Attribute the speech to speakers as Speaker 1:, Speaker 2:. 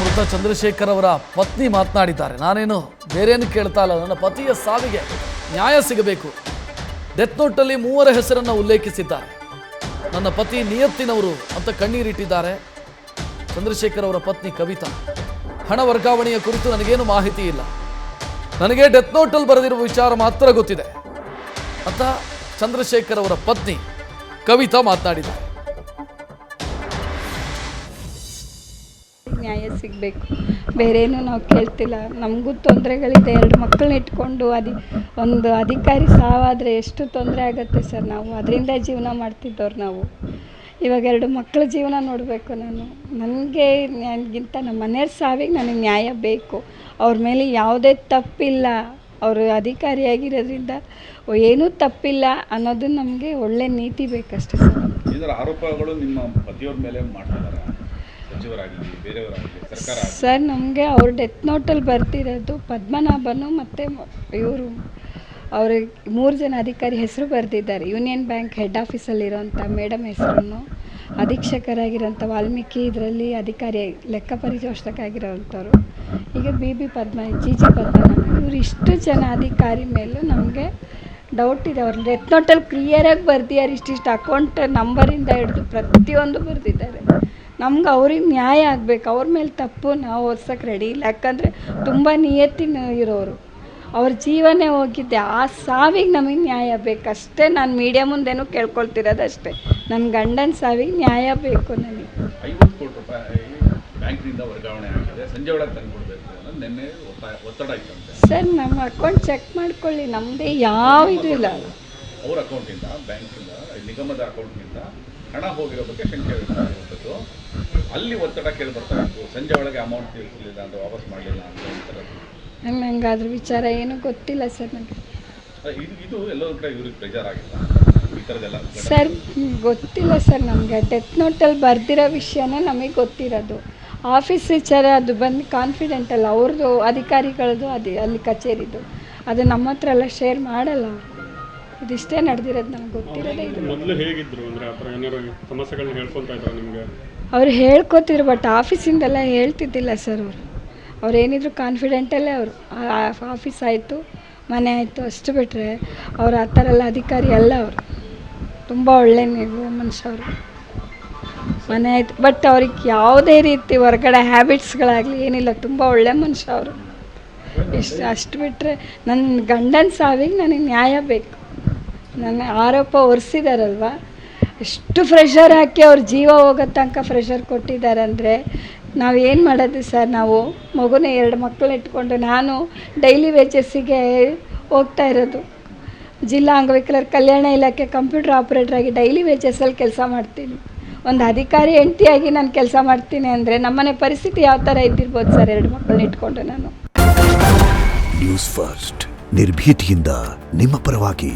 Speaker 1: ಮೃತ ಚಂದ್ರಶೇಖರ್ ಅವರ ಪತ್ನಿ ಮಾತನಾಡಿದ್ದಾರೆ. ನಾನೇನು ಬೇರೇನು ಕೇಳ್ತಾ ಇಲ್ಲ, ನನ್ನ ಪತಿಯ ಸಾವಿಗೆ ನ್ಯಾಯ ಸಿಗಬೇಕು. ಡೆತ್ ನೋಟಲ್ಲಿ 3 ಹೆಸರನ್ನು ಉಲ್ಲೇಖಿಸಿದ್ದಾರೆ. ನನ್ನ ಪತಿ ನಿಯತ್ತಿನವರು ಅಂತ ಕಣ್ಣೀರಿಟ್ಟಿದ್ದಾರೆ. ಚಂದ್ರಶೇಖರ್ ಅವರ ಪತ್ನಿ ಕವಿತಾ, ಹಣ ವರ್ಗಾವಣೆಯ ಕುರಿತು ನನಗೇನು ಮಾಹಿತಿ ಇಲ್ಲ, ನನಗೆ ಡೆತ್ ನೋಟಲ್ಲಿ ಬರೆದಿರುವ ವಿಚಾರ ಮಾತ್ರ ಗೊತ್ತಿದೆ ಅಂತ ಚಂದ್ರಶೇಖರ್ ಅವರ ಪತ್ನಿ ಕವಿತಾ ಮಾತನಾಡಿದ್ದಾರೆ.
Speaker 2: ನ್ಯಾಯ ಸಿಗಬೇಕು, ಬೇರೇನು ನಾವು ಕೇಳ್ತಿಲ್ಲ. ನಮಗೂ ತೊಂದರೆಗಳಿದೆ. 2 ಮಕ್ಕಳನ್ನ ಇಟ್ಕೊಂಡು ಒಂದು ಅಧಿಕಾರಿ ಸಾವಾದರೆ ಎಷ್ಟು ತೊಂದರೆ ಆಗುತ್ತೆ ಸರ್. ನಾವು ಅದರಿಂದ ಜೀವನ ಮಾಡ್ತಿದ್ದವ್ರು. ನಾವು ಇವಾಗ 2 ಮಕ್ಕಳ ಜೀವನ ನೋಡಬೇಕು. ನನಗಿಂತ ನಮ್ಮ ಮನೆಯವ್ರ ಸಾವಿಗೆ ನನಗೆ ನ್ಯಾಯ ಬೇಕು. ಅವ್ರ ಮೇಲೆ ಯಾವುದೇ ತಪ್ಪಿಲ್ಲ, ಅವರು ಅಧಿಕಾರಿಯಾಗಿರೋದ್ರಿಂದ ಏನೂ ತಪ್ಪಿಲ್ಲ ಅನ್ನೋದು ನಮಗೆ ಒಳ್ಳೆ ನೀತಿ ಬೇಕಷ್ಟೇ ಸರ್.
Speaker 3: ಇದರ ಆರೋಪಗಳು ನಿಮ್ಮ ಪತಿಯವ್ರ ಮೇಲೆ ಮಾಡ್ತಿದ್ದಾರೆ, ಸಚಿವರಾಗಲಿ ಬೇರೆಯವರಾಗಲಿ ಸರ್ಕಾರ?
Speaker 2: ಸರ್, ನಮಗೆ ಅವ್ರ ಡೆತ್ ನೋಟಲ್ಲಿ ಬರ್ತಿರೋದು ಪದ್ಮನಾಭನು ಮತ್ತು ಇವರು ಅವ್ರಿಗೆ 3 ಜನ ಅಧಿಕಾರಿ ಹೆಸರು ಬರೆದಿದ್ದಾರೆ. ಯೂನಿಯನ್ ಬ್ಯಾಂಕ್ ಹೆಡ್ ಆಫೀಸಲ್ಲಿರೋಂಥ ಮೇಡಮ್ ಹೆಸರನ್ನು, ಅಧೀಕ್ಷಕರಾಗಿರೋಂಥ ವಾಲ್ಮೀಕಿ ಇದರಲ್ಲಿ ಅಧಿಕಾರಿ ಲೆಕ್ಕ ಪರಿಶೋಧಕ ಆಗಿರೋವಂಥವ್ರು, ಈಗ BB ಪದ್ಮ, GG ಪದ್ಮನಾಭ, ಇವರು ಇಷ್ಟು ಜನ ಅಧಿಕಾರಿ ಮೇಲೂ ನಮಗೆ ಡೌಟ್ ಇದೆ. ಅವ್ರ ಡೆತ್ ನೋಟಲ್ಲಿ ಕ್ಲಿಯರಾಗಿ ಬರ್ದಿದ್ದಾರೆ. ಇಷ್ಟಿಷ್ಟು ಅಕೌಂಟ್ ನಂಬರಿಂದ ಹಿಡಿದು ಪ್ರತಿಯೊಂದು ಬರೆದಿದ್ದಾರೆ. ನಮ್ಗೆ ಅವ್ರಿಗೆ ನ್ಯಾಯ ಆಗಬೇಕು. ಅವ್ರ ಮೇಲೆ ತಪ್ಪು ನಾವು ಓದ್ಸೋಕ್ಕೆ ರೆಡಿ ಇಲ್ಲ. ಯಾಕಂದರೆ ತುಂಬ ನಿಯತ್ತಿನ ಇರೋರು, ಅವ್ರ ಜೀವನೇ ಹೋಗಿದ್ದೆ. ಆ ಸಾವಿಗೆ ನಮಗೆ ನ್ಯಾಯ ಬೇಕಷ್ಟೇ. ನಾನು ಮೀಡಿಯಾ ಮುಂದೆನೂ ಕೇಳ್ಕೊಳ್ತಿರೋದಷ್ಟೇ, ನನ್ನ ಗಂಡನ ಸಾವಿಗೆ ನ್ಯಾಯ ಬೇಕು. ನನಗೆ
Speaker 3: 50 ಕೋಟಿ ರೂಪಾಯಿ ಬ್ಯಾಂಕ್ನಿಂದ ವರ್ಗಾವಣೆ ಆಗಿದೆ, ಸಂಜೆ ಒಳಗೆ ತಂದು ಕೊಡಬೇಕು ಅನ್ನೋದು ನಿನ್ನೆ ಒತ್ತಡ ಇತ್ತಂತೆ.
Speaker 2: ಸರ್, ನಮ್ಮ ಅಕೌಂಟ್ ಚೆಕ್ ಮಾಡ್ಕೊಳ್ಳಿ, ನಮ್ಮದೇ ಯಾವ ಇದು ಇಲ್ಲ.
Speaker 3: ಅವ್ರ ಅಕೌಂಟಿಂದ, ಬ್ಯಾಂಕಿಂದ, ನಿಗಮದ ಅಕೌಂಟ್ನಿಂದ ಹಣ ಹೋಗಿರೋ ಬಗ್ಗೆ ಶಂಕೆ ವ್ಯಕ್ತವಾಗಿರುವಂಥದ್ದು. ಅಲ್ಲಿ ಒತ್ತಡ ಕೇಳಿ ಬರ್ತಾ ಇತ್ತು, ಸಂಜೆ ಒಳಗೆ ಅಮೌಂಟ್ ತಿಳಿಸಲಿಲ್ಲ ಅಂತ, ವಾಪಸ್ ಮಾಡಲಿಲ್ಲ ಅಂತ.
Speaker 2: ನಂಗೆ ಅದ್ರ ವಿಚಾರ ಏನೂ ಗೊತ್ತಿಲ್ಲ ಸರ್. ನನಗೆ
Speaker 3: ಇದು ಎಲ್ಲೋ ಕಡೆ ಇವ್ರಿಗೆ ಪ್ರೆಜರ್ ಆಗಿಲ್ಲ ಈ ಥರದ್ದೆಲ್ಲ
Speaker 2: ಸರ್, ಗೊತ್ತಿಲ್ಲ ಸರ್. ನಮಗೆ ಡೆತ್ ನೋಟಲ್ಲಿ ಬರ್ದಿರೋ ವಿಷಯನೇ ನಮಗೆ ಗೊತ್ತಿರೋದು. ಆಫೀಸ್ ವಿಚಾರ ಅದು ಬಂದು ಕಾನ್ಫಿಡೆಂಟಲ್ಲ, ಅವ್ರದ್ದು ಅಧಿಕಾರಿಗಳದ್ದು ಅಲ್ಲಿ ಕಚೇರಿದು, ಅದು ನಮ್ಮ ಹತ್ರ ಎಲ್ಲ ಶೇರ್ ಮಾಡಲ್ಲ. ಇದಿಷ್ಟೇ ನಡೆದಿರೋದು, ನಮ್ಗೆ ಗೊತ್ತಿರೋದೇ ಇದು.
Speaker 4: ಮೊದಲು ಹೇಗಿದ್ರು ಅಂದರೆ ಆ ಥರ ಏನಾರು ಸಮಸ್ಯೆಗಳನ್ನ ಹೇಳ್ಕೊತಾ ಇದ್ರು ನಿಮಗೆ?
Speaker 2: ಅವ್ರು ಹೇಳ್ಕೊತಿದ್ರು, ಬಟ್ ಆಫೀಸಿಂದೆಲ್ಲ ಹೇಳ್ತಿದ್ದಿಲ್ಲ ಸರ್. ಅವ್ರು ಏನಿದ್ರು ಕಾನ್ಫಿಡೆಂಟಲ್ಲೇ ಅವರು. ಆಫೀಸ್ ಆಯಿತು, ಮನೆ ಆಯಿತು, ಅಷ್ಟು ಬಿಟ್ಟರೆ ಅವ್ರು ಆ ಥರ ಎಲ್ಲ ಅಧಿಕಾರಿ ಅಲ್ಲ. ಅವರು ತುಂಬ ಒಳ್ಳೆ ಮನುಷ್ಯ ಅವರು. ಮನೆ ಆಯಿತು, ಬಟ್ ಅವ್ರಿಗೆ ಯಾವುದೇ ರೀತಿ ಹೊರಗಡೆ ಹ್ಯಾಬಿಟ್ಸ್ಗಳಾಗಲಿ ಏನಿಲ್ಲ. ತುಂಬ ಒಳ್ಳೆ ಮನುಷ್ಯ ಅವರು. ಅಷ್ಟು ಬಿಟ್ಟರೆ ನನ್ನ ಗಂಡನ ಸಾವಿಗೆ ನನಗೆ ನ್ಯಾಯ ಬೇಕು. ನನ್ನ ಆರೋಪ ಹೊರಿಸಿದಾರಲ್ವ, ಎಷ್ಟು ಪ್ರೆಷರ್ ಹಾಕಿ ಅವ್ರ ಜೀವ ಹೋಗೋ ತನಕ ಪ್ರೆಷರ್ ಕೊಟ್ಟಿದ್ದಾರೆ ಅಂದರೆ ನಾವೇನು ಮಾಡೋದು ಸರ್. ನಾವು ಮಗುನ 2 ಮಕ್ಕಳು ಇಟ್ಕೊಂಡು ನಾನು ಡೈಲಿ ವೇಜಸ್ಸಿಗೆ ಹೋಗ್ತಾ ಇರೋದು. ಜಿಲ್ಲಾ ಅಂಗವಿಕಲರ ಕಲ್ಯಾಣ ಇಲಾಖೆ ಕಂಪ್ಯೂಟರ್ ಆಪ್ರೇಟ್ರಾಗಿ ಡೈಲಿ ವೇಜಸ್ಸಲ್ಲಿ ಕೆಲಸ ಮಾಡ್ತೀನಿ. ಒಂದು ಅಧಿಕಾರಿ ಹೆಂಡತಿಯಾಗಿ ನಾನು ಕೆಲಸ ಮಾಡ್ತೀನಿ ಅಂದರೆ ನಮ್ಮನೆ ಪರಿಸ್ಥಿತಿ ಯಾವ ಥರ ಇದ್ದಿರ್ಬೋದು ಸರ್. 2 ಮಕ್ಕಳನ್ನ ಇಟ್ಕೊಂಡು ನಾನು.
Speaker 5: ನ್ಯೂಸ್ ಫಸ್ಟ್, ನಿರ್ಭೀತಿಯಿಂದ ನಿಮ್ಮ ಪರವಾಗಿ.